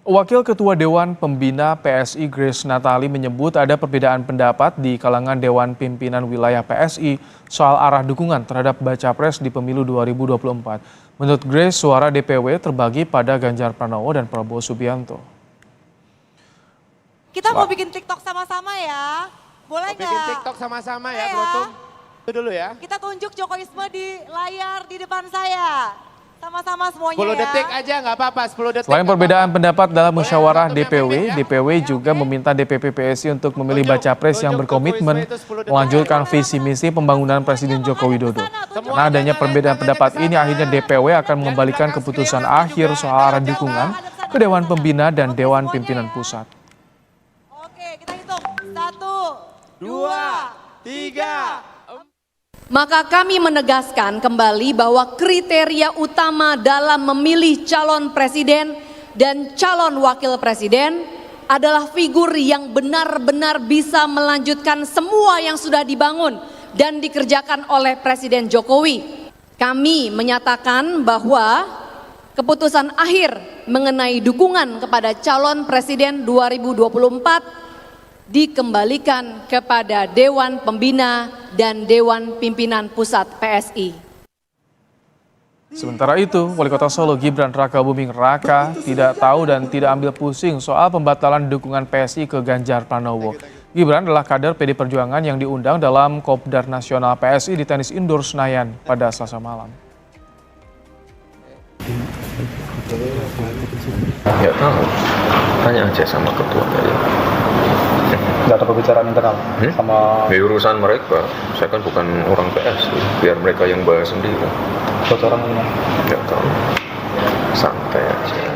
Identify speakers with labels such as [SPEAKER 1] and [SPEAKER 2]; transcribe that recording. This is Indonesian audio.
[SPEAKER 1] Wakil Ketua Dewan Pembina PSI Grace Natali menyebut ada perbedaan pendapat di kalangan Dewan Pimpinan Wilayah PSI soal arah dukungan terhadap Baca Pres di pemilu 2024. Menurut Grace, suara DPW terbagi pada Ganjar Pranowo dan Prabowo Subianto.
[SPEAKER 2] Kita mau bikin TikTok sama-sama ya, boleh nggak?
[SPEAKER 3] Bikin TikTok sama-sama ya,
[SPEAKER 2] Boleh
[SPEAKER 3] Bro Tum. Itu dulu ya.
[SPEAKER 2] Kita tunjuk Jokowisme di layar di depan saya. Sama-sama semuanya
[SPEAKER 3] 10
[SPEAKER 2] ya.
[SPEAKER 3] detik aja nggak apa-apa, 10 detik.
[SPEAKER 1] Selain perbedaan pendapat dalam musyawarah
[SPEAKER 3] untuk
[SPEAKER 1] DPW,
[SPEAKER 3] yang
[SPEAKER 1] DPW juga meminta DPP PSI untuk memilih Baca Pres yang berkomitmen melanjutkan visi misi pembangunan Presiden Joko Widodo. Karena adanya perbedaan pendapat ini, akhirnya DPW akan mengembalikan keputusan akhir soal arah dukungan ke Dewan Pembina dan Dewan Pimpinan Pusat.
[SPEAKER 2] Oke, kita hitung. 1,
[SPEAKER 3] 2, 3.
[SPEAKER 4] Maka kami menegaskan kembali bahwa kriteria utama dalam memilih calon presiden dan calon wakil presiden adalah figur yang benar-benar bisa melanjutkan semua yang sudah dibangun dan dikerjakan oleh Presiden Jokowi. Kami menyatakan bahwa keputusan akhir mengenai dukungan kepada calon presiden 2024 dikembalikan kepada Dewan Pembina dan Dewan Pimpinan Pusat PSI.
[SPEAKER 1] Sementara itu, Wali Kota Solo Gibran Rakabuming Raka tidak tahu dan tidak ambil pusing soal pembatalan dukungan PSI ke Ganjar Pranowo. Gibran adalah kader PD Perjuangan yang diundang dalam Kopdar Nasional PSI di tenis indoor Senayan pada Selasa malam.
[SPEAKER 5] Ya tahu, tanya aja sama ketua aja.
[SPEAKER 6] Nggak ada pembicaraan internal sama
[SPEAKER 5] Ya, urusan mereka, saya kan bukan orang PSI, biar mereka yang bahas sendiri.
[SPEAKER 6] bocoran ini.
[SPEAKER 5] Nggak tahu, santai aja.